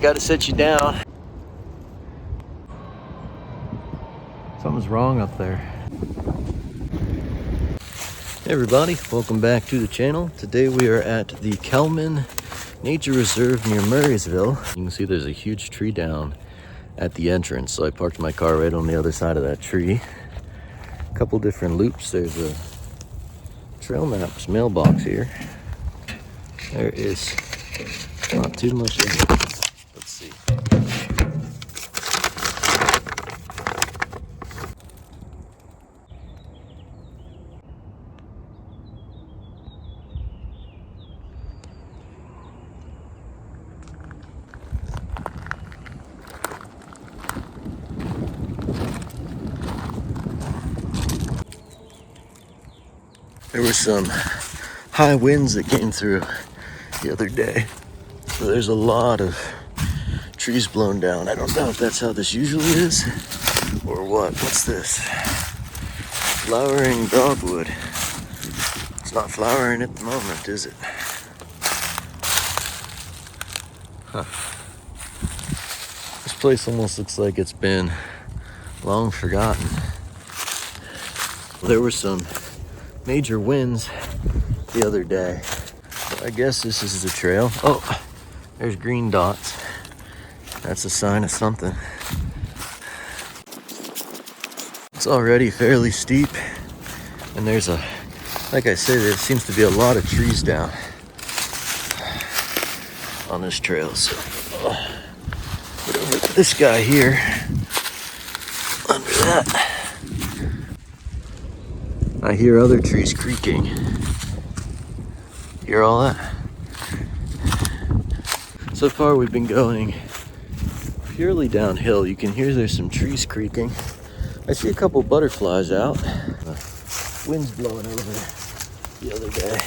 gotta set you down. Something's wrong up there. Hey everybody, welcome back to the channel. Today we are at the Kellman Nature Reserve near Murraysville. You can see there's a huge tree down at the entrance, so I parked my car right on the other side of that tree. A couple different loops. There's a trail maps mailbox here. There is not too much in it. Let's see. There were some high winds that came through the other day. So there's a lot of trees blown down. I don't know if that's how this usually is or what. What's this? Flowering dogwood. It's not flowering at the moment, is it? Huh. This place almost looks like it's been long forgotten. There were some major winds the other day. I guess this is the trail. Oh, there's green dots. That's a sign of something. It's already fairly steep, and there's like I said, there seems to be a lot of trees down on this trail. So put over this guy here under that. I hear other trees creaking. Hear all that? So far we've been going purely downhill. You can hear there's some trees creaking. I see a couple butterflies out. The wind's blowing over the other day.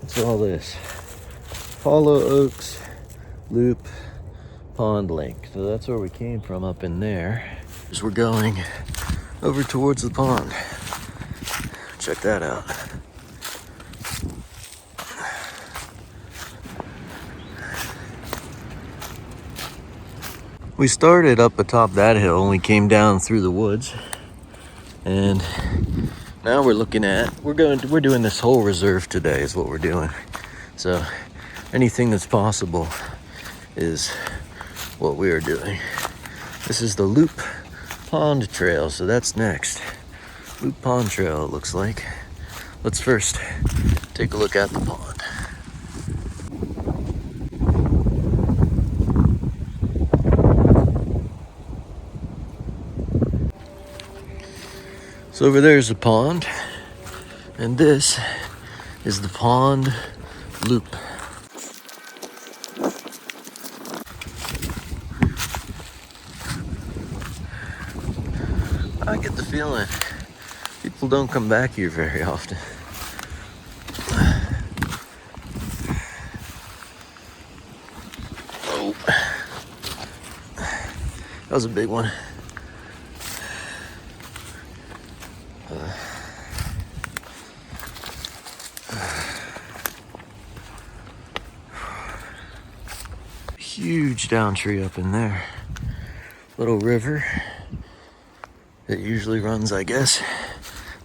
What's all this? Hollow Oaks Loop Pond Lake. So that's where we came from, up in there. As we're going over towards the pond. Check that out. We started up atop that hill and we came down through the woods, and now we're doing this whole reserve today is what we're doing. So anything that's possible is what we are doing. This is the Loop Pond Trail, so that's next. Loop Pond Trail, it looks like. Let's first take a look at the pond. So over there is a pond, and this is the pond loop. I get the feeling people don't come back here very often. Oh, that was a big one. Huge down tree up in there. Little river. It usually runs, I guess.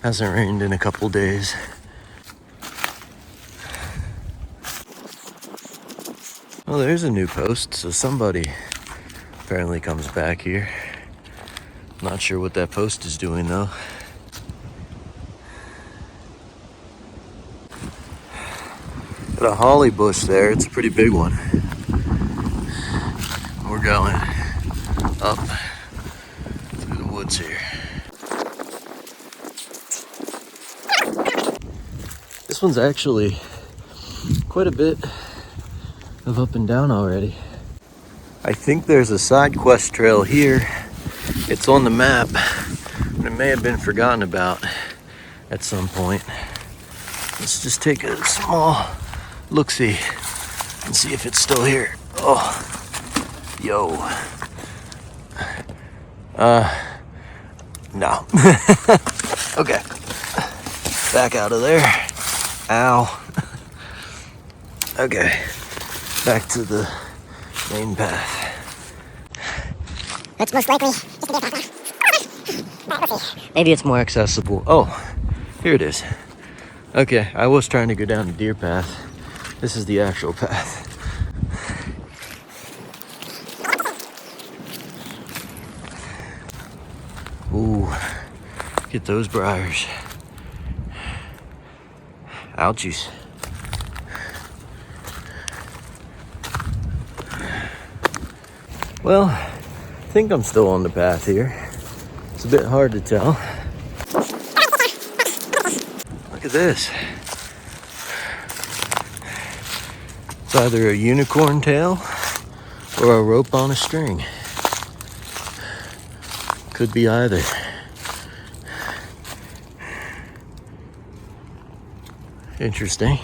Hasn't rained in a couple days. Well, there's a new post, so somebody apparently comes back here. Not sure what that post is doing though. Got a holly bush there, it's a pretty big one. We're going up through the woods here. This one's actually quite a bit of up and down already. I think there's a side quest trail here. It's on the map, but it may have been forgotten about at some point. Let's just take a small look-see and see if it's still here. Oh, yo. No. Okay. Back out of there. Ow. Okay. back to the main path. That's most likely just a deer path. Maybe it's more accessible. Oh, here it is. Okay, I was trying to go down the deer path. This is the actual path. Ooh, get those briars. Ouchies. Well, I think I'm still on the path here. It's a bit hard to tell. Look at this. It's either a unicorn tail or a rope on a string. Could be either. Interesting.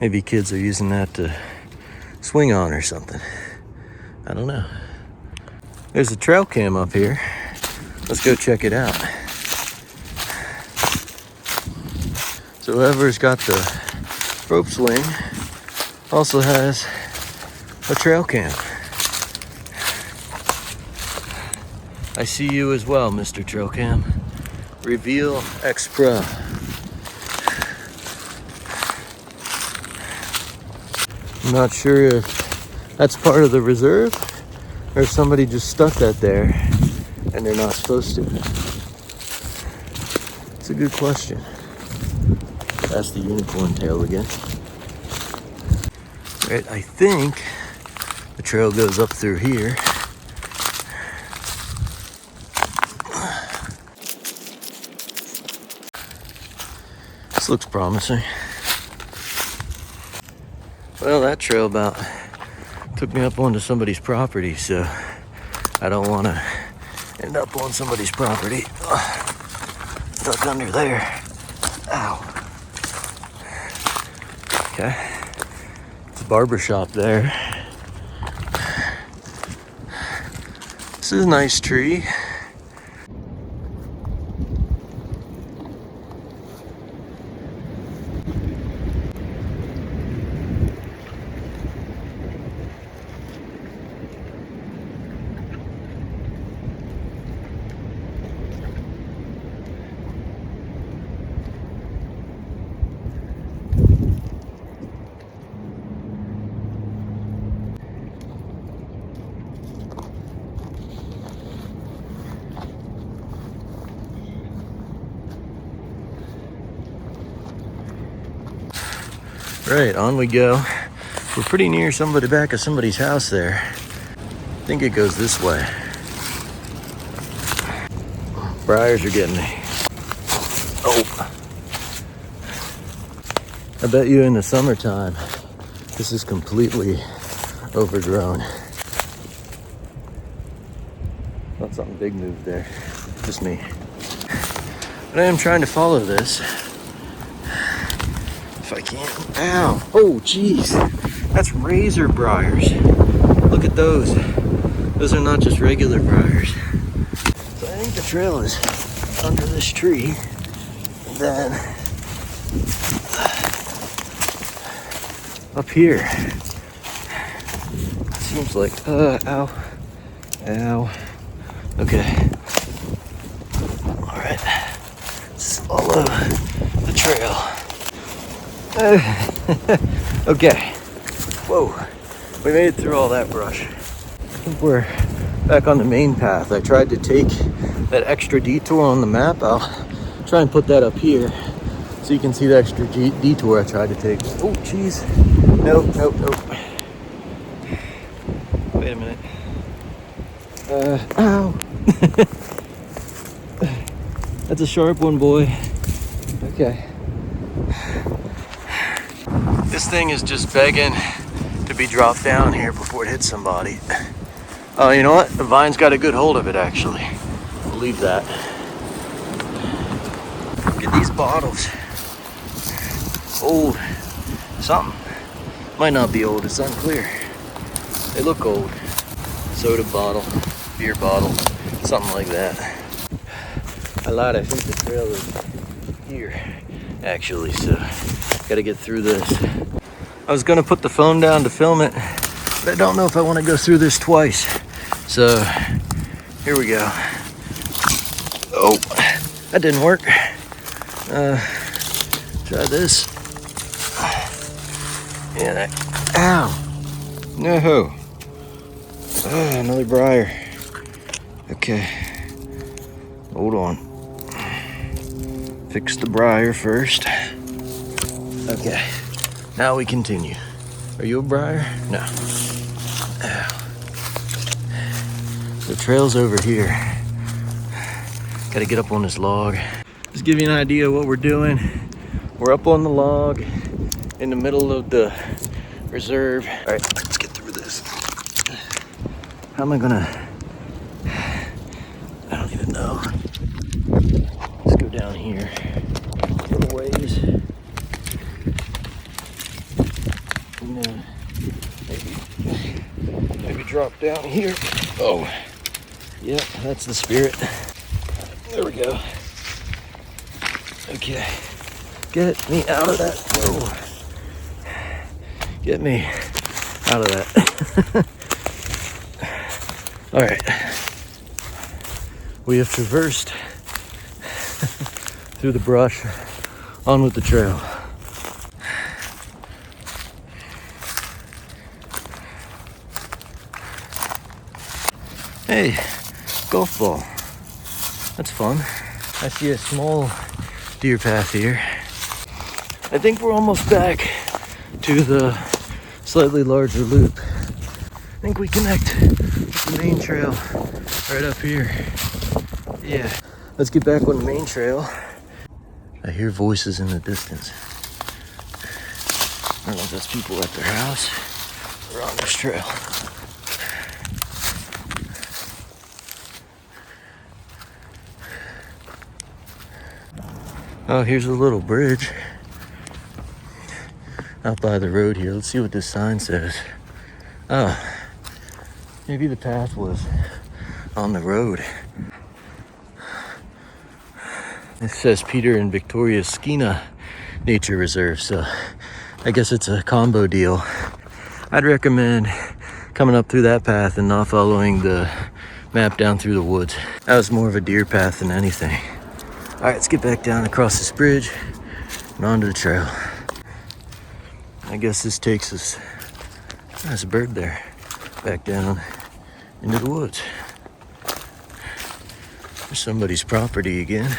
Maybe kids are using that to swing on or something. I don't know. There's a trail cam up here. Let's go check it out. So whoever's got the rope swing also has a trail cam. I see you as well, Mr. Trail Cam. Reveal X Pro. I'm not sure if that's part of the reserve or if somebody just stuck that there and they're not supposed to. It's a good question. That's the unicorn tail again. Right, I think the trail goes up through here. This looks promising. Well, that trail about took me up onto somebody's property, so I don't want to end up on somebody's property. Stuck under there. Ow. Okay. It's a barber shop there. This is a nice tree. Right, on we go. We're pretty near somebody back of somebody's house there. I think it goes this way. Briars are getting me. Oh. I bet you in the summertime, this is completely overgrown. Thought something big moved there. Just me. But I am trying to follow this. If I can. Ow! Oh, jeez. That's razor briars. Look at those. Those are not just regular briars. So I think the trail is under this tree. And then up here. Seems like, ow. Ow. Okay. All right. Let's follow the trail. Okay. Whoa. We made it through all that brush. I think we're back on the main path. I tried to take that extra detour on the map. I'll try and put that up here so you can see the extra detour I tried to take. Oh, jeez. Nope. Wait a minute. Ow. That's a sharp one, boy. Okay. This thing is just begging to be dropped down here before it hits somebody. Oh, you know what? The vine's got a good hold of it, actually. We'll leave that. Look at these bottles. Old. Something. Might not be old, it's unclear. They look old. Soda bottle, beer bottle, something like that. I lied, I think the trail is here, actually, so gotta get through this. I was gonna put the phone down to film it, but I don't know if I want to go through this twice. So here we go. Oh, that didn't work. Try this. Yeah, ow. No. Another briar. Okay. Hold on. Fix the briar first. Okay. Now we continue. Are you a briar? No. Ow. The trail's over here. Gotta get up on this log. Just give you an idea of what we're doing. We're up on the log in the middle of the reserve. All right, let's get through this. How am I gonna, I don't even know. Let's go down here a little ways. And maybe drop down here. Oh, yep, that's the spirit. There we go. Okay, get me out of that. Whoa. Get me out of that. All right, we have traversed through the brush, on with the trail. Hey, golf ball. That's fun. I see a small deer path here. I think we're almost back to the slightly larger loop. I think we connect with the main trail right up here. Yeah, let's get back on the main trail. I hear voices in the distance. I don't know if that's people at their house or on this trail. Oh, here's a little bridge out by the road here. Let's see what this sign says. Oh, maybe the path was on the road. It says Peter and Kellman-Skena Nature Reserve, so I guess it's a combo deal. I'd recommend coming up through that path and not following the map down through the woods. That was more of a deer path than anything. All right, let's get back down across this bridge and onto the trail. I guess this takes us, there's a bird there, back down into the woods. There's somebody's property again.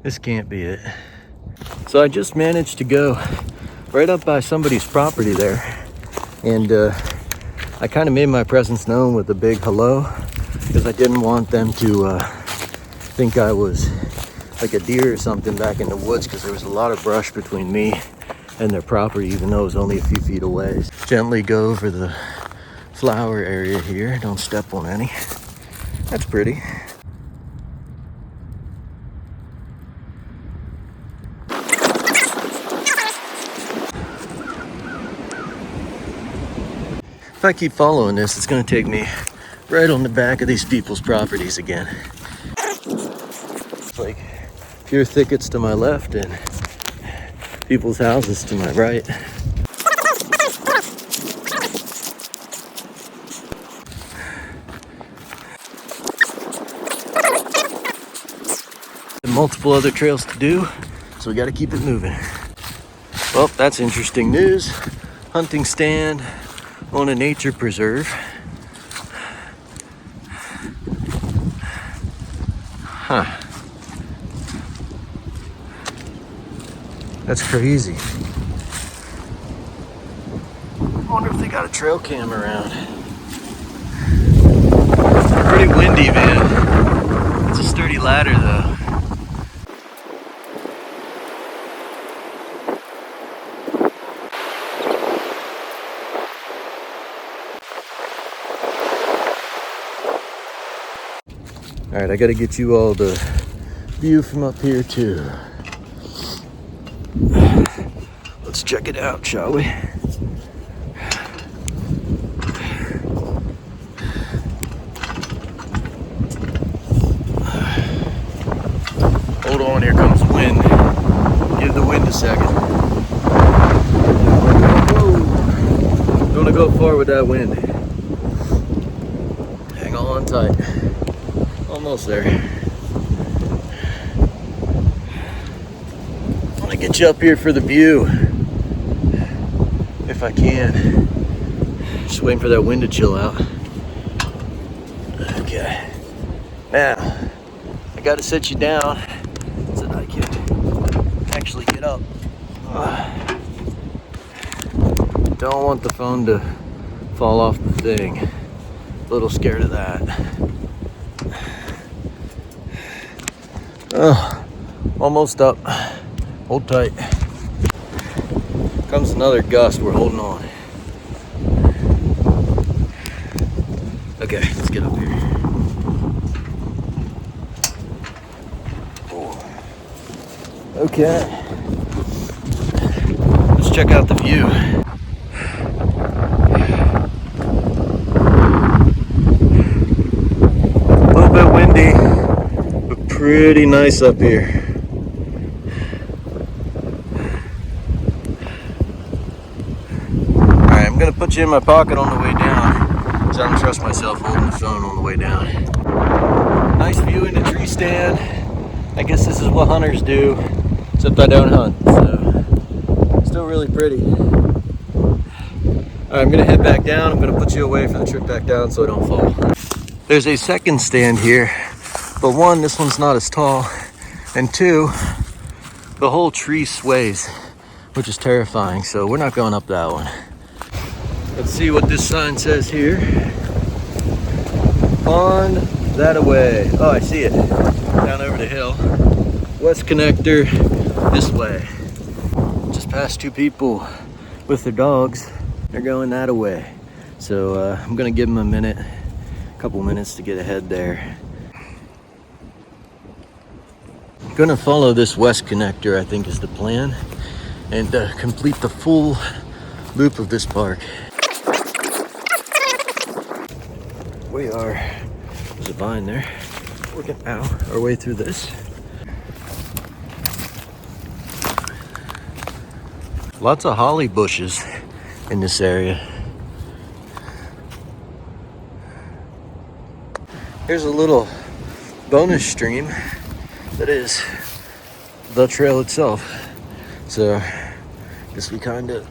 This can't be it. So I just managed to go right up by somebody's property there. And I kind of made my presence known with a big hello because I didn't want them to think I was like a deer or something back in the woods, because there was a lot of brush between me and their property, even though it was only a few feet away. Gently go over the flower area here. Don't step on any. That's pretty. If I keep following this, it's gonna take me right on the back of these people's properties again. Like pure thickets to my left and people's houses to my right. And multiple other trails to do, so we got to keep it moving. Well, that's interesting news. Hunting stand on a nature preserve. Huh. That's crazy. I wonder if they got a trail cam around. Pretty windy, man. It's a sturdy ladder, though. All right, I gotta get you all the view from up here, too. Let's check it out, shall we? Hold on, here comes the wind. Give the wind a second. want to go far with that wind. Hang on tight. Almost there. I want to get you up here for the view. If I can. Just waiting for that wind to chill out. Okay. Now, I got to set you down so that I can actually get up. Don't want the phone to fall off the thing. A little scared of that. Oh, almost up. Hold tight. Comes another gust. We're holding on. Okay, let's get up here. Okay. Let's check out the view. A little bit windy, but pretty nice up here. Alright, I'm gonna put you in my pocket on the way down, because I don't trust myself holding the phone on the way down. Nice view in the tree stand. I guess this is what hunters do, except I don't hunt, so still really pretty. Alright, I'm gonna head back down. I'm gonna put you away for the trip back down so I don't fall. There's a second stand here, but one, this one's not as tall, and two, the whole tree sways, which is terrifying, so we're not going up that one. Let's see what this sign says here. On that away. Oh, I see it. Down over the hill. West connector this way. Just passed two people with their dogs. They're going that away. So I'm gonna give them a couple minutes to get ahead there. I'm gonna follow this west connector, I think is the plan, and complete the full loop of this park. We are, there's a vine there, working out our way through this. Lots of holly bushes in this area. Here's a little bonus stream that is the trail itself. So I guess we kind of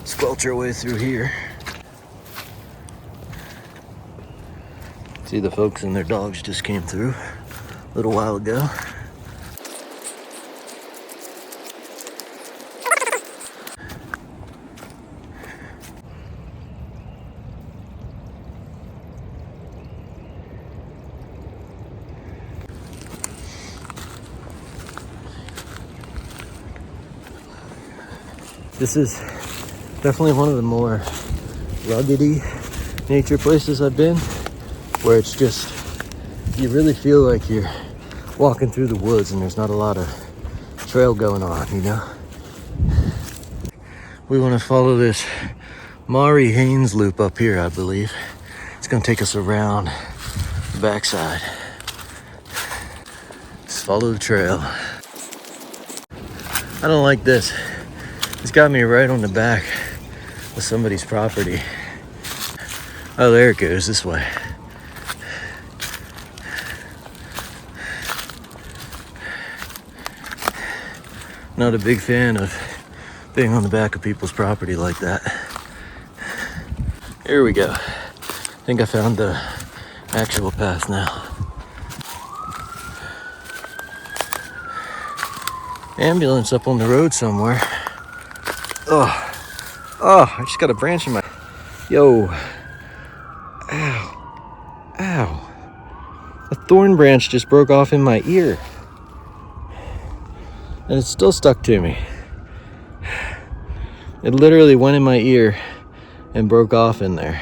squelch our way through here. See, the folks and their dogs just came through a little while ago. This is definitely one of the more ruggedy nature places I've been, where it's just, you really feel like you're walking through the woods and there's not a lot of trail going on, you know? We want to follow this Maury Haynes loop up here, I believe. It's going to take us around the backside. Just follow the trail. I don't like this. It's got me right on the back of somebody's property. Oh, there it goes, this way. Not a big fan of being on the back of people's property like that. Here we go. I think I found the actual path now. Ambulance up on the road somewhere. Oh, I just got a branch in my... Yo. Ow. A thorn branch just broke off in my ear. And it's still stuck to me. It literally went in my ear and broke off in there.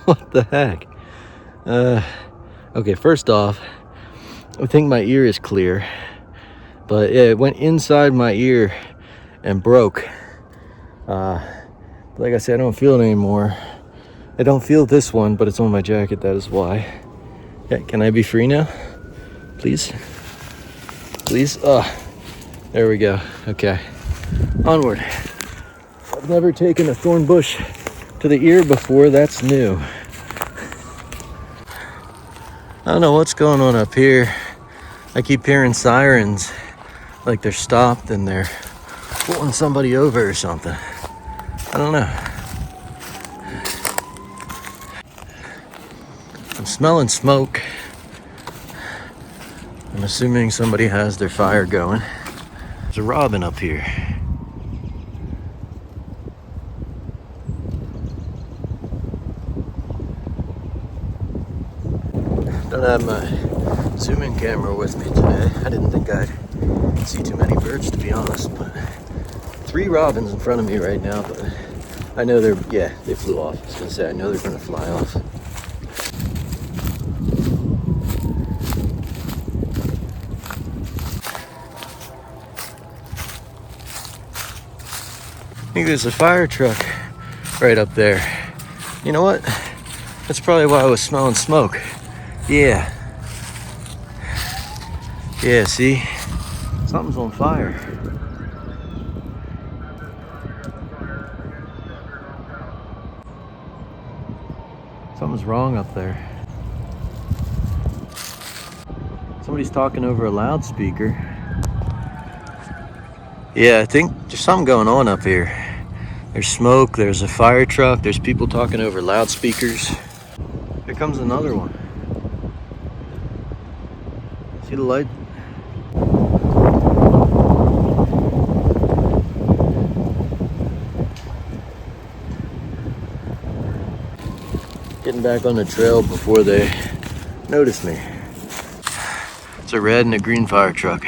What the heck? Okay, first off, I think my ear is clear. But yeah, it went inside my ear and broke. Like I said, I don't feel it anymore. I don't feel this one, but it's on my jacket, that is why. Yeah, can I be free now? Please? Please? Oh, there we go. Okay. Onward. I've never taken a thorn bush to the ear before. That's new. I don't know what's going on up here. I keep hearing sirens, like they're stopped and they're pulling somebody over or something. I don't know. I'm smelling smoke. I'm assuming somebody has their fire going. There's a robin up here. Don't have my zoom-in camera with me today. I didn't think I'd see too many birds, to be honest, but 3 robins in front of me right now, but I know they flew off. I was gonna say, I know they're gonna fly off. I think there's a fire truck right up there. You know what? That's probably why I was smelling smoke. Yeah. Yeah, see? Something's on fire. Something's wrong up there. Somebody's talking over a loudspeaker. Yeah, I think there's something going on up here. There's smoke, there's a fire truck, there's people talking over loudspeakers. Here comes another one. See the light? Getting back on the trail before they notice me. It's a red and a green fire truck.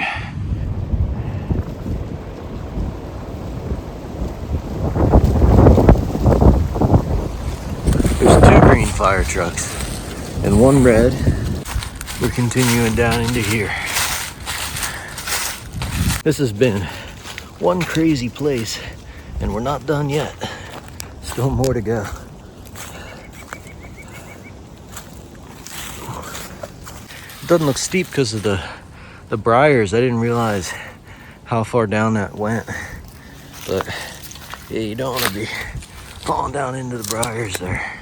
There's 2 green fire trucks and 1 red. We're continuing down into here. This has been one crazy place and we're not done yet. Still more to go. It doesn't look steep because of the briars. I didn't realize how far down that went. But yeah, you don't want to be falling down into the briars there.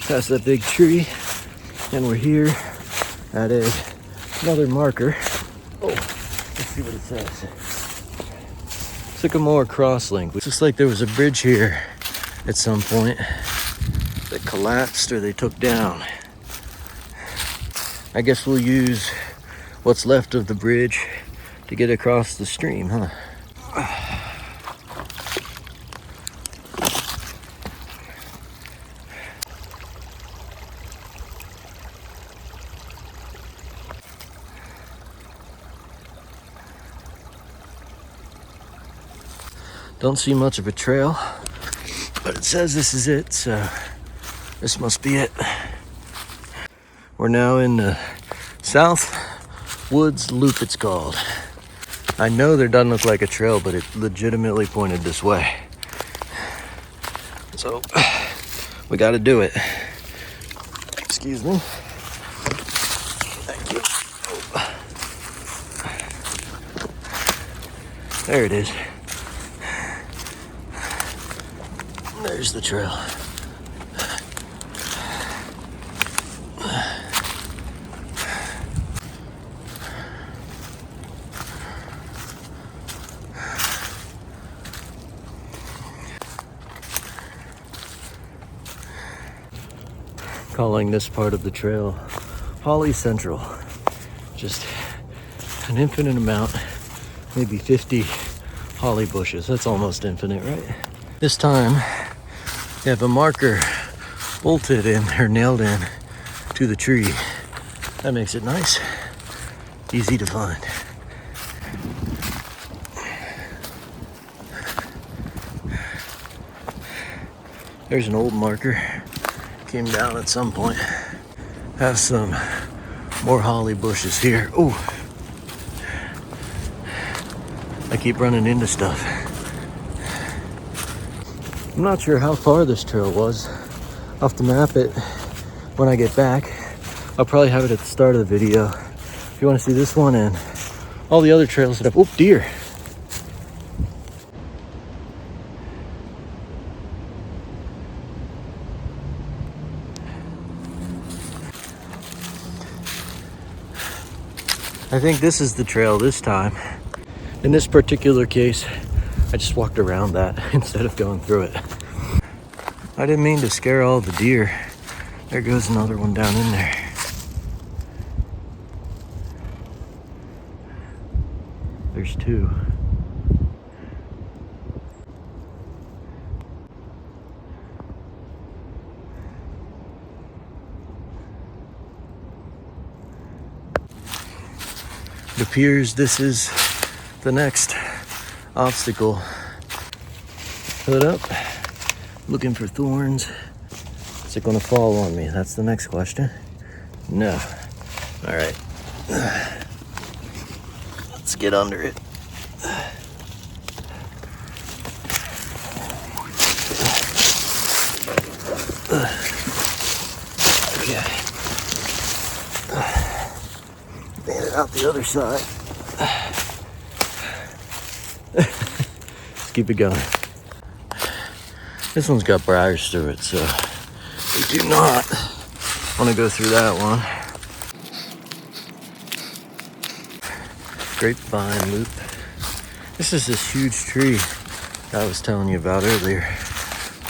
Past that big tree, and we're here at another marker. Oh, let's see what it says. Sycamore Crosslink. It's just like there was a bridge here at some point that collapsed or they took down. I guess we'll use what's left of the bridge to get across the stream, huh? Don't see much of a trail, but it says this is it, so this must be it. We're now in the South Woods Loop, it's called. I know there doesn't look like a trail, but it legitimately pointed this way. So, we gotta do it. Excuse me. Thank you. There it is. There's the trail. Calling this part of the trail Holly Central. Just an infinite amount, maybe 50 holly bushes. That's almost infinite, right? This time, they have a marker bolted in or nailed in to the tree. That makes it nice, easy to find. There's an old marker, came down at some point. Have some more holly bushes here. Ooh, I keep running into stuff. I'm not sure how far this trail was. Off the map, it when I get back. I'll probably have it at the start of the video. If you want to see this one and all the other trails that I've, oh, deer. I think this is the trail this time. In this particular case, I just walked around that instead of going through it. I didn't mean to scare all the deer. There goes another one down in there. There's two. It appears this is the next obstacle. Hood up, looking for thorns. Is it gonna fall on me? That's the next question. No. All right. Let's get under it. Okay. Made it out the other side. Let's keep it going. This one's got briars through it, so we do not want to go through that one. Grapevine loop. This is this huge tree that I was telling you about earlier.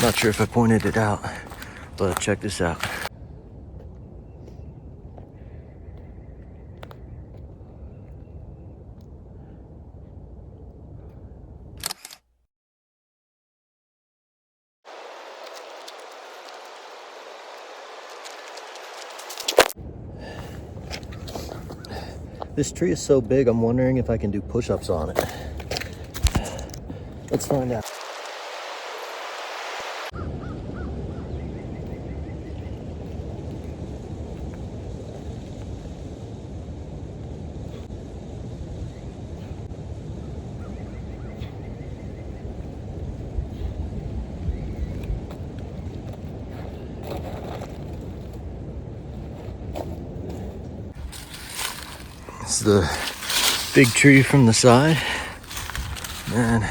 Not sure if I pointed it out, but check this out. This tree is so big, I'm wondering if I can do push-ups on it. Let's find out. It's the big tree from the side, and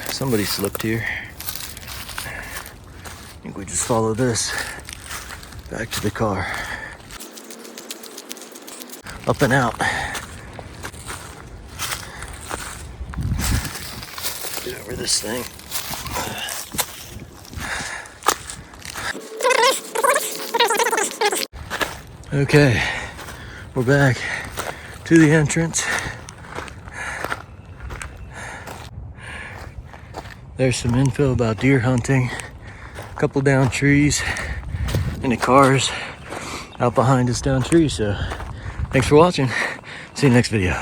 somebody slipped here. I think we just follow this back to the car. Up and out. Get over this thing. Okay. We're back to the entrance. There's some info about deer hunting, a couple down trees, and the cars out behind us down trees. So thanks for watching. See you next video.